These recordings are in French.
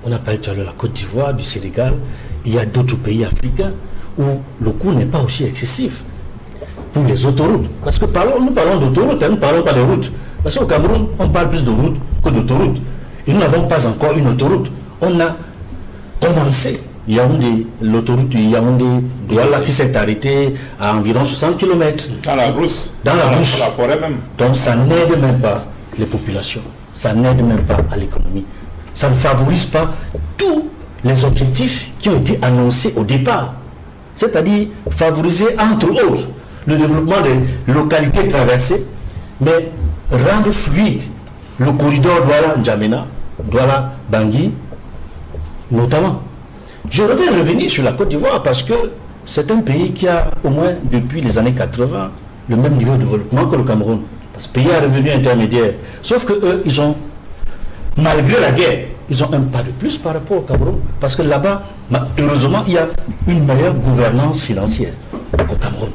On a parlé tout à l'heure de la Côte d'Ivoire, du Sénégal. Il y a d'autres pays africains où le coût n'est pas aussi excessif pour les autoroutes. Parce que nous parlons d'autoroutes, nous ne parlons pas de routes. Parce qu'au Cameroun, on parle plus de routes que d'autoroutes. Et nous n'avons pas encore une autoroute. On a commencé. L'autoroute Yaoundé-Douala qui s'est arrêtée à environ 60 km. Dans la brousse. Dans la brousse. La forêt même. Donc ça n'aide même pas les populations. Ça n'aide même pas à l'économie. Ça ne favorise pas tous les objectifs qui ont été annoncés au départ. C'est-à-dire favoriser, entre autres, le développement des localités traversées, mais rendre fluide le corridor Douala-N'Djamena, Douala-Bangui, notamment. Je vais revenir sur la Côte d'Ivoire parce que c'est un pays qui a, au moins depuis les années 80, le même niveau de développement que le Cameroun. Parce que pays à revenu intermédiaire. Sauf que eux, ils ont, malgré la guerre, ils ont un pas de plus par rapport au Cameroun. Parce que là-bas, heureusement, il y a une meilleure gouvernance financière au Cameroun.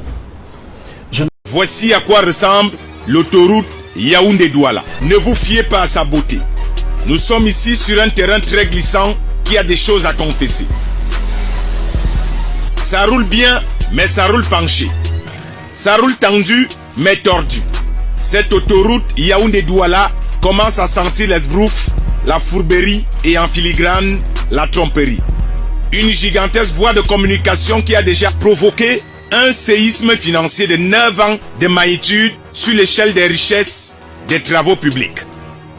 Voici à quoi ressemble l'autoroute Yaoundé-Douala. Ne vous fiez pas à sa beauté. Nous sommes ici sur un terrain très glissant qui a des choses à confesser. Ça roule bien, mais ça roule penché. Ça roule tendu, mais tordu. Cette autoroute Yaoundé-Douala commence à sentir l'esbrouf, la fourberie et en filigrane, la tromperie. Une gigantesque voie de communication qui a déjà provoqué un séisme financier de 9 ans de magnitude sur l'échelle des richesses des travaux publics.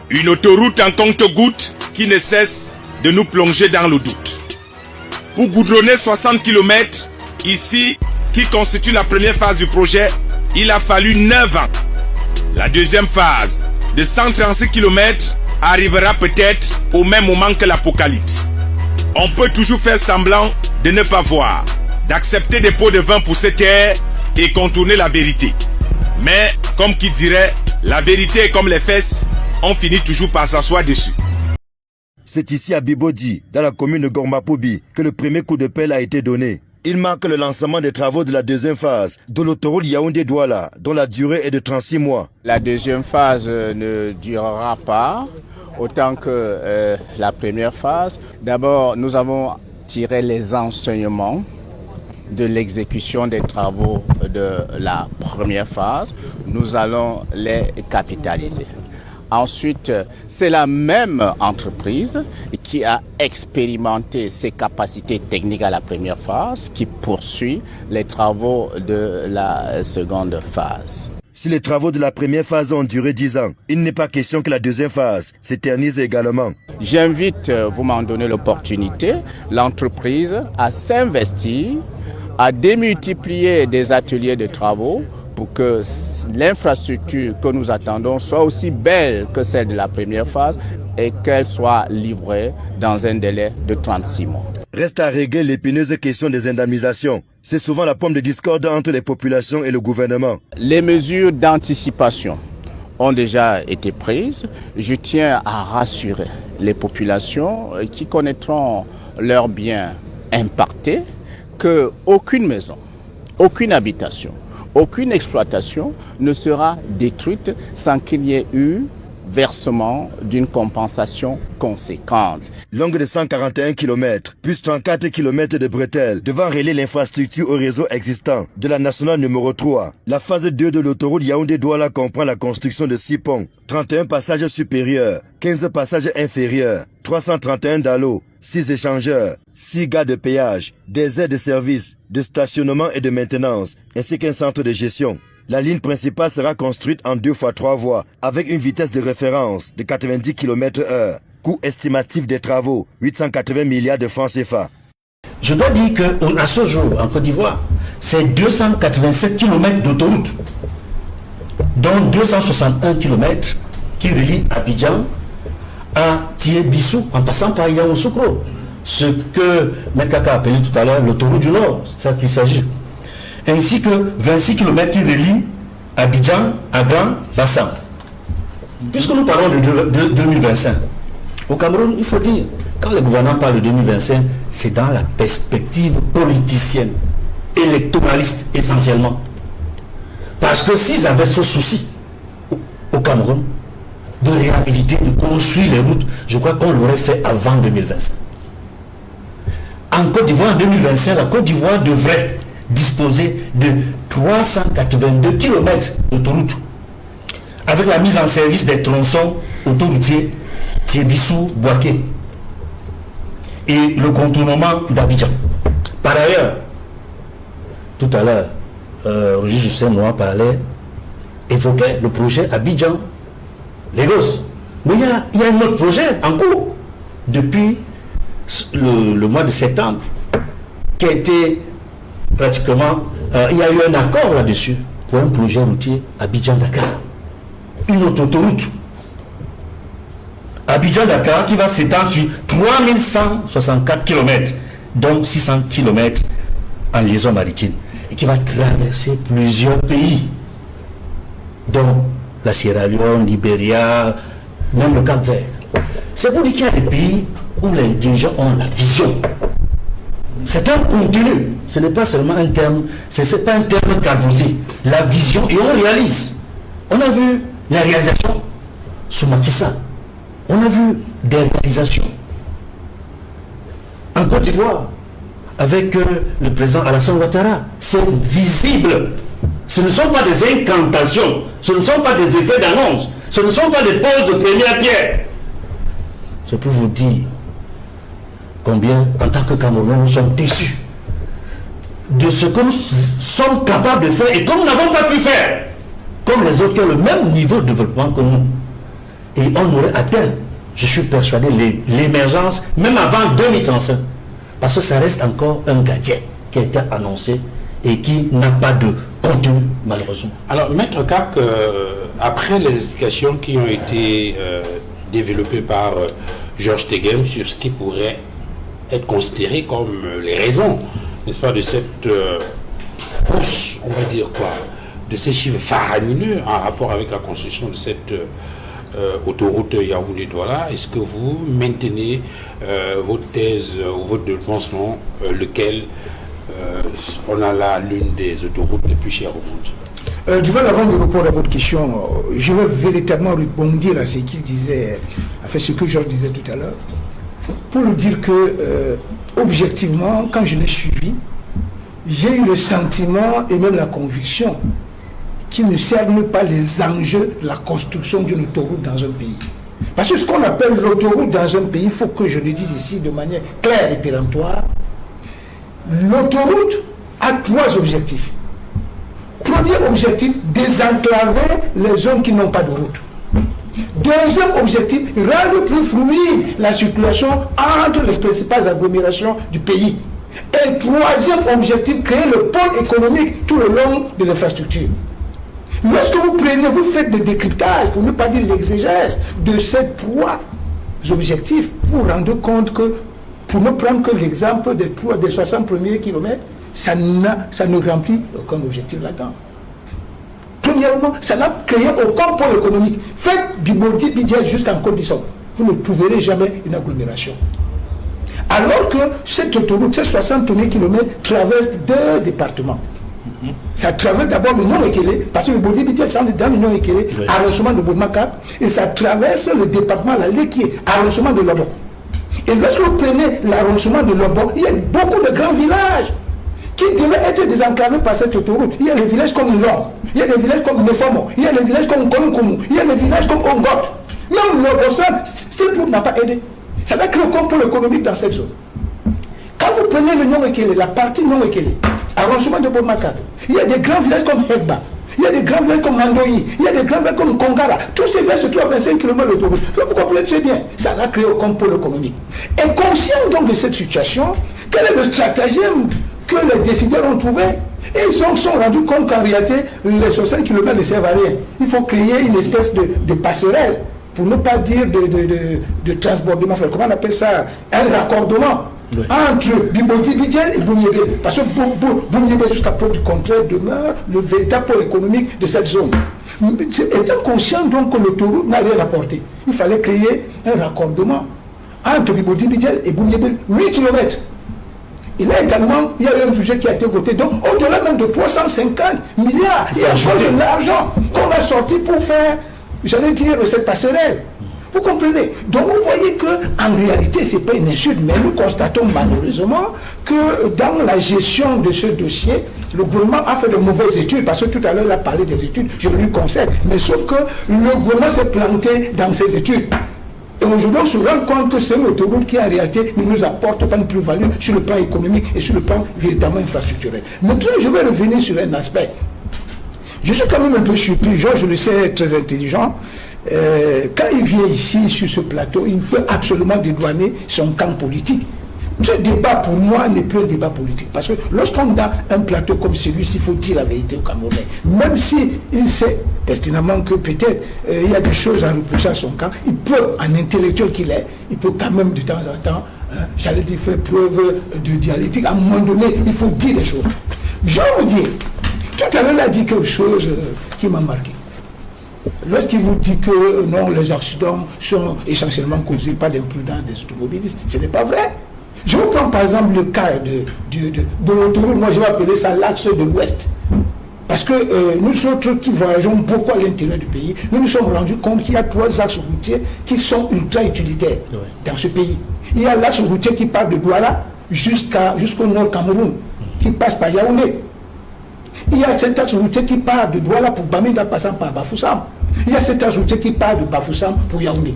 Une autoroute en compte-gouttes qui ne cesse de nous plonger dans le doute. Pour goudronner 60 km, ici, qui constitue la première phase du projet, il a fallu 9 ans. La deuxième phase, de 136 km, arrivera peut-être au même moment que l'apocalypse. On peut toujours faire semblant de ne pas voir, d'accepter des pots de vin pour se taire et contourner la vérité. Mais, comme qui dirait, la vérité est comme les fesses, on finit toujours par s'asseoir dessus. C'est ici à Bibodi, dans la commune de Gormapobi, que le premier coup de pelle a été donné. Il marque le lancement des travaux de la deuxième phase de l'autoroute Yaoundé-Douala, dont la durée est de 36 mois. La deuxième phase ne durera pas autant que la première phase. D'abord, nous avons tiré les enseignements de l'exécution des travaux de la première phase. Nous allons les capitaliser. Ensuite, c'est la même entreprise qui a expérimenté ses capacités techniques à la première phase qui poursuit les travaux de la seconde phase. Si les travaux de la première phase ont duré 10 ans, il n'est pas question que la deuxième phase s'éternise également. J'invite, vous m'en donnez l'opportunité, l'entreprise à s'investir, à démultiplier des ateliers de travaux pour que l'infrastructure que nous attendons soit aussi belle que celle de la première phase et qu'elle soit livrée dans un délai de 36 mois. Reste à régler l'épineuse question des indemnisations. C'est souvent la pomme de discorde entre les populations et le gouvernement. Les mesures d'anticipation ont déjà été prises. Je tiens à rassurer les populations qui connaîtront leurs biens impactés qu'aucune maison, aucune habitation, aucune exploitation ne sera détruite sans qu'il y ait eu versement d'une compensation conséquente. Longue de 141 km, plus 34 km de bretelles, devant relier l'infrastructure au réseau existant de la nationale numéro 3. La phase 2 de l'autoroute Yaoundé-Douala comprend la construction de 6 ponts, 31 passages supérieurs, 15 passages inférieurs, 331 dallos, 6 échangeurs, 6 gares de péage, des aires de service, de stationnement et de maintenance, ainsi qu'un centre de gestion. La ligne principale sera construite en 2 fois 3 voies, avec une vitesse de référence de 90 km/h. Coût estimatif des travaux, 880 milliards de francs CFA. Je dois dire qu'à ce jour, en Côte d'Ivoire, c'est 287 km d'autoroute, dont 261 km qui relient Abidjan à Thié-Bissou en passant par Yamoussoukro. Ce que M. Kaka a appelé tout à l'heure l'autoroute du Nord, c'est ça qu'il s'agit. Ainsi que 26 km qui relient Abidjan à Grand Bassam. Puisque nous parlons de 2025, au Cameroun, il faut dire, quand le gouvernement parle de 2025, c'est dans la perspective politicienne, électoraliste essentiellement. Parce que s'ils avaient ce souci au Cameroun, de réhabiliter, de construire les routes, je crois qu'on l'aurait fait avant 2025. En Côte d'Ivoire, en 2025, la Côte d'Ivoire devrait disposer de 382 km d'autoroute, avec la mise en service des tronçons autoroutiers Thiébissou-Boaké et le contournement d'Abidjan. Par ailleurs, tout à l'heure, Roger Justin Noir évoquait le projet Abidjan-Lagos. Mais il y a un autre projet en cours depuis le mois de septembre qui a été pratiquement... il y a eu un accord là-dessus pour un projet routier Abidjan-Dakar. Une autoroute Abidjan-Dakar qui va s'étendre sur 3164 km, dont 600 km en liaison maritime, et qui va traverser plusieurs pays, dont la Sierra Leone, Libéria, même le Cap-Vert. C'est pour dire qu'il y a des pays où les dirigeants ont la vision. C'est un contenu, ce n'est pas seulement un terme, c'est pas un terme calvaudé. La vision, et on réalise. On a vu la réalisation sous Macky Sall. On a vu des réalisations en Côte d'Ivoire avec le président Alassane Ouattara. C'est visible. Ce ne sont pas des incantations, ce ne sont pas des effets d'annonce, ce ne sont pas des poses de première pierre. C'est pour vous dire combien, en tant que Camerounais, nous sommes déçus de ce que nous sommes capables de faire et que nous n'avons pas pu faire, comme les autres qui ont le même niveau de développement que nous. Et on aurait atteint, je suis persuadé, l'émergence, même avant 2035. Parce que ça reste encore un gadget qui a été annoncé et qui n'a pas de contenu, malheureusement. Alors, Maître Kak, après les explications qui ont été développées par Georges Teghem sur ce qui pourrait être considéré comme les raisons, n'est-ce pas, de cette hausse, on va dire quoi, de ces chiffres faramineux en rapport avec la construction de cette autoroute Yaoundé-Douala, est-ce que vous maintenez votre thèse ou votre dénoncement, lequel on a là l'une des autoroutes les plus chères au monde? Avant de répondre à votre question, je vais véritablement répondre à ce qu'il disait, enfin ce que Georges disait tout à l'heure, pour lui dire que, objectivement, quand je l'ai suivi, j'ai eu le sentiment et même la conviction qui ne cerne pas les enjeux de la construction d'une autoroute dans un pays. Parce que ce qu'on appelle l'autoroute dans un pays, il faut que je le dise ici de manière claire et péremptoire, l'autoroute a 3 objectifs. Premier objectif, désenclaver les zones qui n'ont pas de route. Deuxième objectif, rendre plus fluide la circulation entre les principales agglomérations du pays. Et troisième objectif, créer le pôle économique tout le long de l'infrastructure. Lorsque vous prenez, vous faites le décryptage, pour ne pas dire l'exégèse, de ces 3 objectifs, vous vous rendez compte que, pour ne prendre que l'exemple des 60 premiers kilomètres, ça ne remplit aucun objectif là-dedans. Premièrement, ça n'a créé aucun pôle économique. Faites Biboti Bidjel jusqu'en Côte d'Ivoire, vous ne trouverez jamais une agglomération. Alors que cette autoroute, ces 60 premiers kilomètres, traverse 2 départements. Ça traverse d'abord le Nord-Ekele, parce que le Bodi Bidjel, c'est dans le Nord-Ekele, arrondissement de Bourmaka, et ça traverse le département la qui est arrondissement de Lobon. Et lorsque vous prenez l'arrondissement de Lobon, il y a beaucoup de grands villages qui devaient être désenclavés par cette autoroute. Il y a des villages comme Long, il y a des villages comme Nefomo, il y a des villages comme Konukumu, il y a des villages comme Ongot. Même Lobosan, cette route n'a pas aidé. Ça n'a créé aucun pôle économique dans cette zone. Quand vous prenez le Nord-Ekele, la partie Nord-Ekele, arrondissement de Bourmaka, il y a des grands villages comme Hegba, il y a des grands villages comme Mandoyi, il y a des grands villages comme Kongara. Tous ces villages se trouvent à 25 km d'autoroute. Vous comprenez très bien, ça n'a créé aucun pôle économique. Et conscient donc de cette situation, quel est le stratagème que les décideurs ont trouvé? Et ils se sont rendus compte qu'en réalité, les 60 km ne servent à rien. Il faut créer une espèce de passerelle, pour ne pas dire de transbordement, comment on appelle ça, un raccordement. Oui. Entre Biboti Bidjel et Bouniébé. Parce que Bouniébé, jusqu'à preuve du contraire, demeure le véritable pôle économique de cette zone. Étant conscient donc que l'autoroute n'a rien apporté, il fallait créer un raccordement entre Biboti Bidjel et Bouniébé, 8 km. Et là également, il y a eu un budget qui a été voté. Donc, au-delà même de 350 milliards, il y a de l'argent qu'on a sorti pour faire j'allais dire, cette passerelle. Vous comprenez? Donc vous voyez qu'en réalité, ce n'est pas une insulte, mais nous constatons malheureusement que dans la gestion de ce dossier, le gouvernement a fait de mauvaises études, parce que tout à l'heure il a parlé des études, je lui concède, mais sauf que le gouvernement s'est planté dans ses études. Et aujourd'hui, on se rend compte que c'est une autoroute qui en réalité ne nous apporte pas une plus-value sur le plan économique et sur le plan véritablement infrastructurel. Maintenant, je vais revenir sur un aspect. Je suis quand même un peu surpris, Georges, je le sais, très intelligent. Quand il vient ici sur ce plateau, il veut absolument dédouaner son camp politique. Ce débat pour moi n'est plus un débat politique, parce que lorsqu'on a un plateau comme celui-ci, il faut dire la vérité au Camerounais. Même si il sait pertinemment que peut-être il y a des choses à reprocher à son camp, il peut, en intellectuel qu'il est, il peut quand même de temps en temps, j'allais dire, faire preuve de dialectique. À un moment donné, il faut dire des choses. Je vous dis, tout à l'heure, il a dit quelque chose qui m'a marqué. Lorsqu'il vous dit que non, les accidents sont essentiellement causés par l'imprudence des automobilistes, ce n'est pas vrai. Je vous prends par exemple le cas de l'autoroute, moi je vais appeler ça l'axe de l'Ouest. Parce que nous autres qui voyageons beaucoup à l'intérieur du pays, nous nous sommes rendus compte qu'il y a 3 axes routiers qui sont ultra utilitaires dans ce pays. Il y a l'axe routier qui part de Douala jusqu'au nord Cameroun, qui passe par Yaoundé. Il y a cet axe routier qui part de Douala pour Bamenda passant par Bafoussam. Il y a cet axe routier qui part de Bafoussam pour Yaoundé.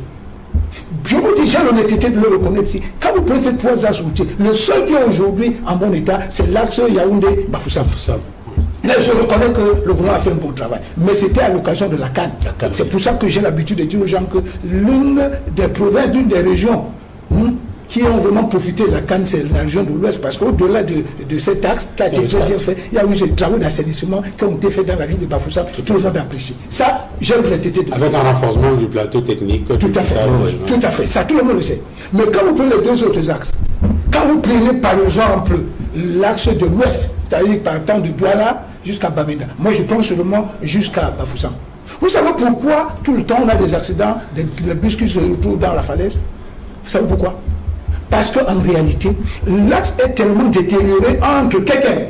Je vous dis, j'ai l'honnêteté de le reconnaître ici. Quand vous prenez ces 3 axes routiers, le seul qui est aujourd'hui en bon état, c'est l'axe Yaoundé-Bafoussam. Là, je reconnais que le gouvernement a fait un bon travail. Mais c'était à l'occasion de la CAN. C'est pour ça que j'ai l'habitude de dire aux gens que l'une des provinces, l'une des régions qui ont vraiment profité de la CAN, c'est la région de l'Ouest. Parce qu'au-delà de cet axe qui a été très bien fait, il y a eu des travaux d'assainissement qui ont été faits dans la ville de Bafoussam, que tout le monde apprécie. Ça, j'ai l'honnêteté de le dire. Avec un renforcement du plateau technique. Tout à fait. Tout à fait. Ça, tout le monde le sait. Mais quand vous prenez les 2 autres axes, quand vous prenez par exemple l'axe de l'Ouest, c'est-à-dire partant de Douala jusqu'à Bamenda, moi je prends seulement jusqu'à Bafoussam. Vous savez pourquoi tout le temps on a des accidents, des bus qui se retrouvent dans la falaise? Vous savez pourquoi? Parce qu'en réalité, l'axe est tellement détérioré entre Kékem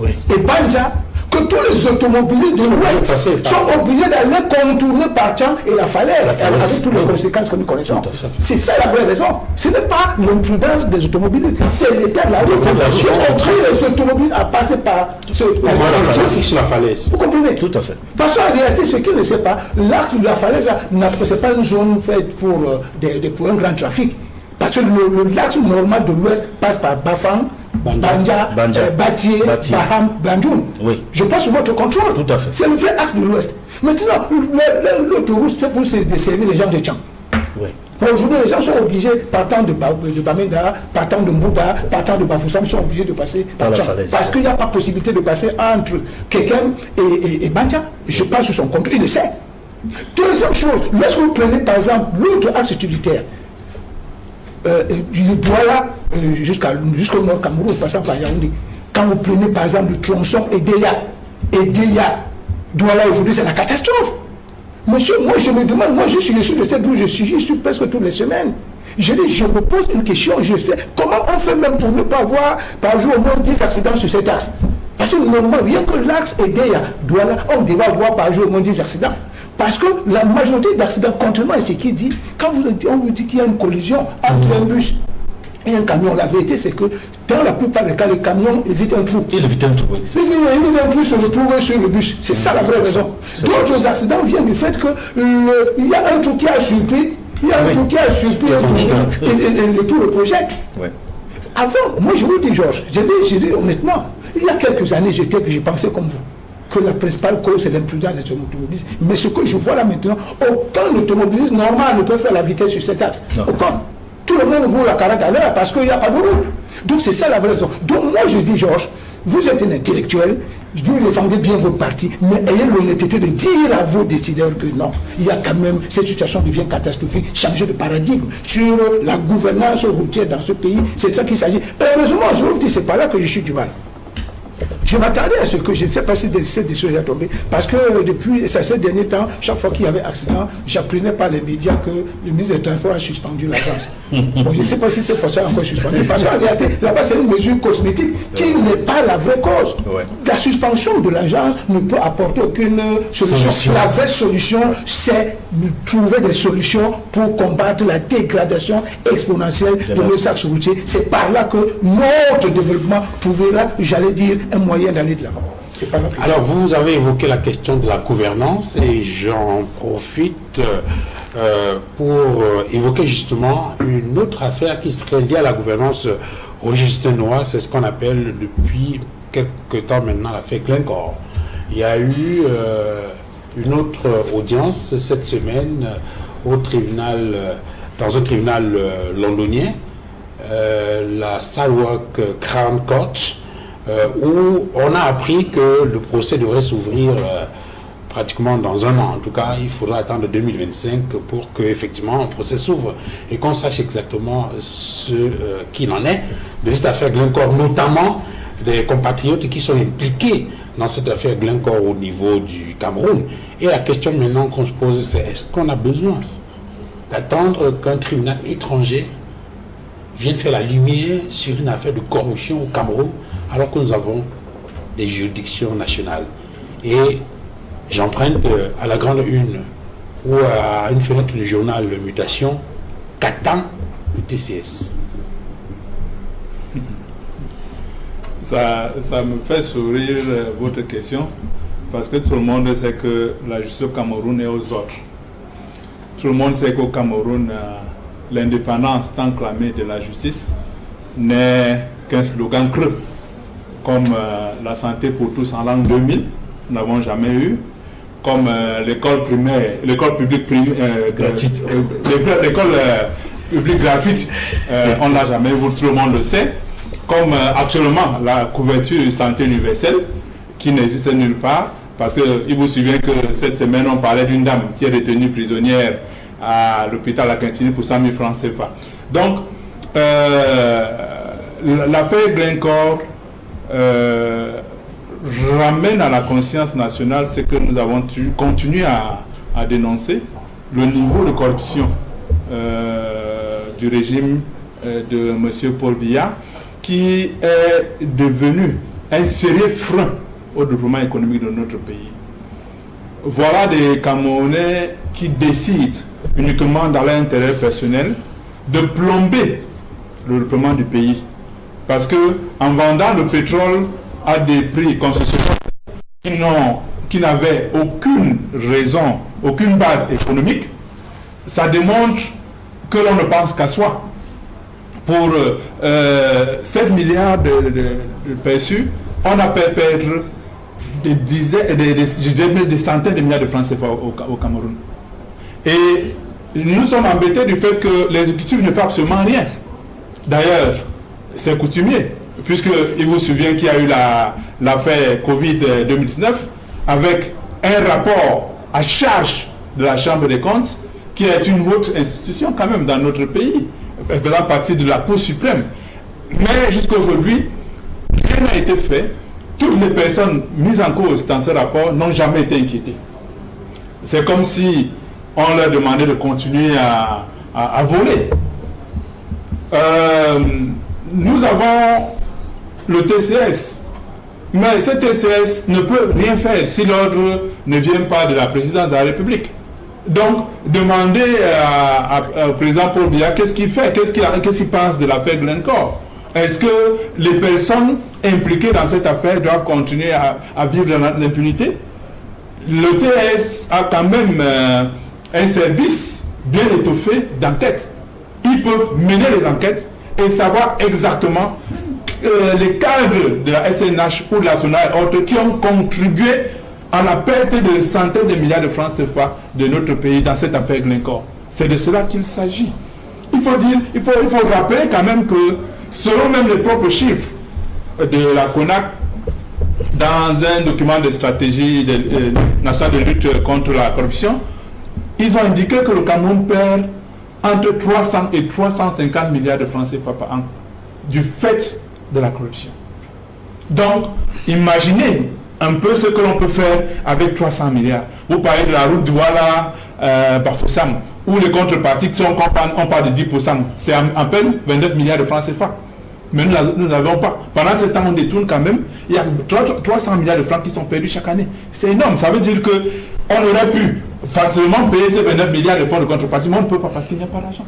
et Banja que tous les automobilistes de l'Ouest sont obligés d'aller contourner par Tchang et la falaise, avec toutes les conséquences que nous connaissons. C'est ça la vraie raison. Ce n'est pas l'imprudence des automobilistes, c'est l'état de la route. J'ai compris les automobilistes à passer par la falaise. Vous comprenez? Tout à fait. Parce qu'en réalité, ce qu'ils ne savent pas, l'arc de la falaise, ce n'est pas une zone faite pour un grand trafic. Parce que l'axe normal de l'Ouest passe par Bafang, Banja, Batié, Baham, Bandjoun. Oui. Je pense sur votre contrôle. Tout à fait. C'est le vrai axe de l'Ouest. Maintenant, l'autoroute, c'est pour desservir les gens de Tchang. Oui. Aujourd'hui, les gens sont obligés, partant de Bamenda, partant de Mbouda, partant de Bafoussam, sont obligés de passer par Tchang. Parce qu'il n'y a pas possibilité de passer entre Kékem et Banja. Je pense sur son contrôle, il le sait. Deuxième chose, lorsque vous prenez par exemple l'autre axe utilitaire, du Douala jusqu'au nord Cameroun, passant par Yaoundé. Quand vous prenez par exemple le tronçon Edéa, Douala aujourd'hui, c'est la catastrophe. Monsieur, moi je me demande, moi je suis issu de cette route, je suis presque toutes les semaines. Je me pose une question, je sais comment on fait même pour ne pas avoir par jour au moins 10 accidents sur cet axe. Parce que normalement, rien que l'axe Edéa, Douala, on devait avoir par jour au moins 10 accidents. Parce que la majorité d'accidents, contrairement à ce qu'il dit, quand on vous dit qu'il y a une collision entre un bus et un camion, la vérité c'est que dans la plupart des cas, le camion évite un trou. Il évite un trou, oui. Il évite un trou, se retrouve sur le bus. C'est ça la vraie raison. D'autres accidents viennent du fait qu'il y a un trou qui a surpris, et le tout le projette. Oui. Avant, moi je vous dis, Georges, j'ai dit honnêtement, il y a quelques années, j'ai pensé comme vous, que la principale cause c'est l'imprudence des automobilistes. Mais ce que je vois là maintenant, aucun automobiliste normal ne peut faire la vitesse sur cet axe. Aucun. Tout le monde roule à 40 à l'heure parce qu'il n'y a pas de route. Donc c'est ça la vraie raison. Donc moi je dis, Georges, vous êtes un intellectuel, vous défendez bien votre parti, mais ayez l'honnêteté de dire à vos décideurs que non, il y a quand même, cette situation devient catastrophique, changer de paradigme sur la gouvernance routière dans ce pays, c'est de ça qu'il s'agit. Heureusement, je vous dis, c'est pas là que je suis du mal. Je m'attendais à ce que, je ne sais pas si cette décision est tombée, parce que depuis ces derniers temps, chaque fois qu'il y avait accident, j'apprenais par les médias que le ministre des Transports a suspendu l'agence. Bon, je ne sais pas si cette fois-ci encore suspendu, parce qu'en réalité, là-bas, c'est une mesure cosmétique qui n'est pas la vraie cause. Ouais. La suspension de l'agence ne peut apporter aucune solution. La vraie solution, c'est de trouver des solutions pour combattre la dégradation exponentielle de nos axes routiers. C'est par là que notre développement trouvera, j'allais dire, un moyen d'aller de l'avant. Alors, vous avez évoqué la question de la gouvernance et j'en profite pour évoquer justement une autre affaire qui serait liée à la gouvernance registre-noire. C'est ce qu'on appelle depuis quelques temps maintenant l'affaire Glencore. Il y a eu une autre audience cette semaine au tribunal, dans un tribunal londonien, la Southwark Crown Court, où on a appris que le procès devrait s'ouvrir pratiquement dans un an. En tout cas, il faudra attendre 2025 pour qu'effectivement un procès s'ouvre et qu'on sache exactement ce qu'il en est de cette affaire Glencore, notamment des compatriotes qui sont impliqués dans cette affaire Glencore au niveau du Cameroun. Et la question maintenant qu'on se pose, c'est est-ce qu'on a besoin d'attendre qu'un tribunal étranger vienne faire la lumière sur une affaire de corruption au Cameroun alors que nous avons des juridictions nationales? Et j'emprunte à la grande une ou à une fenêtre du journal Mutation, qu'attend le TCS? Ça me fait sourire votre question, parce que tout le monde sait que la justice au Cameroun est aux ordres. Tout le monde sait qu'au Cameroun, l'indépendance tant clamée de la justice n'est qu'un slogan creux, comme la santé pour tous en l'an 2000, nous n'avons jamais eu, comme l'école primaire, l'école publique gratuite, l'école publique gratuite, on ne l'a jamais vu, tout le monde le sait. Comme actuellement la couverture santé universelle qui n'existe nulle part, parce qu'il vous souvient que cette semaine on parlait d'une dame qui est détenue prisonnière à l'hôpital à Quintini pour 100 000 francs CFA. Donc l'affaire Glencore ramène à la conscience nationale ce que nous avons continué à dénoncer, le niveau de corruption du régime de M. Paul Biya, qui est devenu un sérieux frein au développement économique de notre pays. Voilà des Camerounais qui décident uniquement dans leur intérêt personnel de plomber le développement du pays. Parce que en vendant le pétrole à des prix concessionnels qui n'avaient aucune raison, aucune base économique, ça démontre que l'on ne pense qu'à soi. Pour 7 milliards de perçus, on a fait perdre des dizaines, des centaines de milliards de francs CFA au Cameroun. Et nous sommes embêtés du fait que l'exécutif ne fait absolument rien. D'ailleurs, c'est coutumier, puisqu'il vous souvient qu'il y a eu l'affaire Covid 2019 avec un rapport à charge de la Chambre des comptes, qui est une haute institution quand même dans notre pays, faisant partie de la Cour suprême. Mais jusqu'à aujourd'hui, rien n'a été fait. Toutes les personnes mises en cause dans ce rapport n'ont jamais été inquiétées. C'est comme si on leur demandait de continuer à voler. Nous avons le TCS, mais ce TCS ne peut rien faire si l'ordre ne vient pas de la présidence de la République. Donc, demandez au président Paul Biya qu'est-ce qu'il fait, qu'est-ce qu'il pense de l'affaire Glencore. Est-ce que les personnes impliquées dans cette affaire doivent continuer à vivre dans l'impunité? Le TS a quand même un service bien étoffé d'enquête. Ils peuvent mener les enquêtes et savoir exactement les cadres de la SNH ou de la SONA et autres qui ont contribué à la perte de centaines de milliards de francs CFA de notre pays dans cette affaire Glencore. C'est de cela qu'il s'agit. Il faut rappeler quand même que selon même les propres chiffres de la CONAC, dans un document de stratégie nationale de lutte contre la corruption, ils ont indiqué que le Cameroun perd entre 300 et 350 milliards de francs CFA par an du fait de la corruption. Donc, imaginez un peu ce que l'on peut faire avec 300 milliards. Vous parlez de la route Douala-Bafoussam, où les contreparties sont, on parle de 10%, c'est à peine 29 milliards de francs CFA. Mais nous n'avons pas. Pendant ce temps, on détourne quand même. Il y a 300 milliards de francs qui sont perdus chaque année. C'est énorme. Ça veut dire qu'on aurait pu facilement payer ces 29 milliards de fonds de contrepartie, mais on ne peut pas parce qu'il n'y a pas d'argent.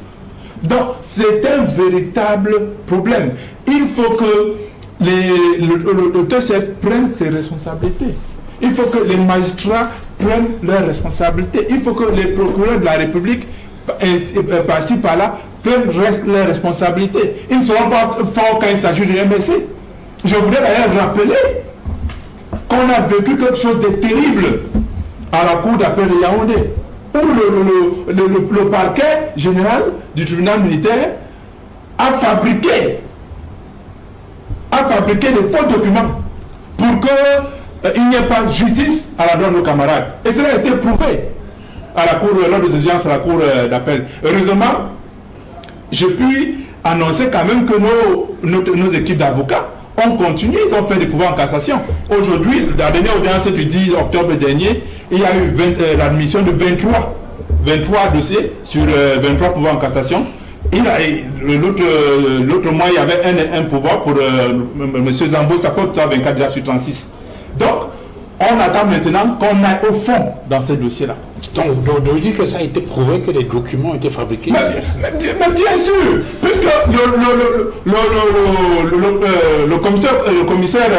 Donc, c'est un véritable problème. Il faut que le TCS prenne ses responsabilités. Il faut que les magistrats prennent leurs responsabilités. Il faut que les procureurs de la République, par-ci, par-là, prennent leurs responsabilités. Ils ne seront pas forts quand il s'agit de MSC. Je voudrais d'ailleurs rappeler qu'on a vécu quelque chose de terrible à la cour d'appel de Yaoundé, où le parquet général du tribunal militaire a fabriqué des faux documents pour qu'il n'y ait pas justice à la de nos camarades. Et cela a été prouvé à la cour, lors des audiences à la cour d'appel. Heureusement, je puis annoncer quand même que nos équipes d'avocats ont continué, ils ont fait des pouvoirs en cassation. Aujourd'hui, la dernière audience du 10 octobre dernier, il y a eu l'admission de 23 dossiers sur 23 pouvoirs en cassation. L'autre mois, il y avait un pouvoir pour M. Zambo, ça fait 24 déjà sur 36. Donc, on attend maintenant qu'on aille au fond dans ces dossiers-là. Donc, vous dites que ça a été prouvé que les documents ont été fabriqués? Mais bien sûr, puisque le commissaire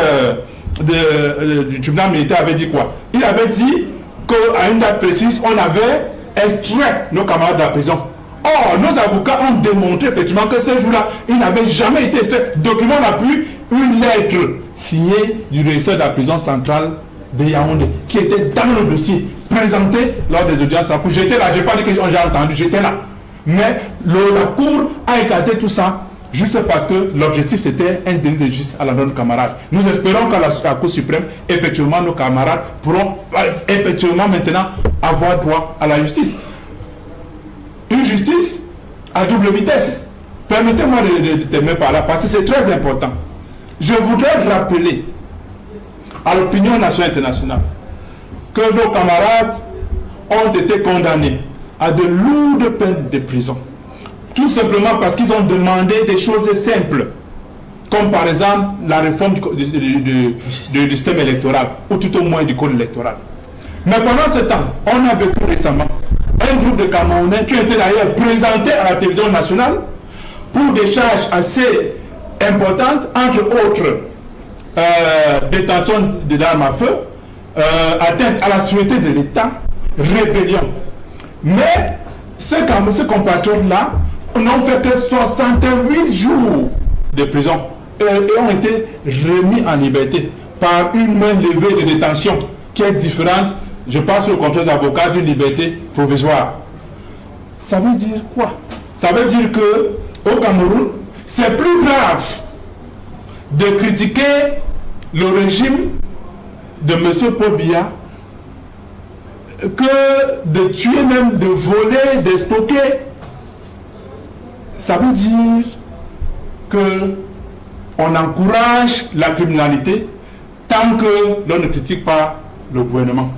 du tribunal militaire avait dit quoi? Il avait dit qu'à une date précise, on avait extrait nos camarades de la prison. Or, nos avocats ont démontré effectivement que ce jour-là, ils n'avaient jamais été extraits. Document d'appui, une lettre signée du régisseur de la prison centrale de Yaoundé, qui était dans le dossier, présenté lors des audiences à la cour. J'étais là, je n'ai pas dit que j'ai entendu, j'étais là. Mais la cour a écarté tout ça, juste parce que l'objectif c'était un délit de justice à la de nos camarades. Nous espérons qu'à la Cour suprême, effectivement, nos camarades pourront effectivement maintenant avoir droit à la justice. Une justice à double vitesse. Permettez-moi de terminer par là, parce que c'est très important. Je voudrais rappeler à l'opinion nationale et internationale que nos camarades ont été condamnés à de lourdes peines de prison. Tout simplement parce qu'ils ont demandé des choses simples, comme par exemple la réforme du système électoral, ou tout au moins du code électoral. Mais pendant ce temps, on a vécu récemment un groupe de Camerounais qui ont été d'ailleurs présentés à la télévision nationale pour des charges assez importantes, entre autres détention d'armes à feu, atteinte à la sûreté de l'État, rébellion. Mais ces compatriotes-là n'ont fait que 68 jours de prison et ont été remis en liberté par une main levée de détention qui est différente, je pense au contraire des avocats, d'une liberté provisoire. Ça veut dire quoi? Ça veut dire que au Cameroun, c'est plus grave de critiquer le régime de M. Paul Biya que de tuer, même de voler, d'exploiter. Ça veut dire que on encourage la criminalité tant que l'on ne critique pas le gouvernement.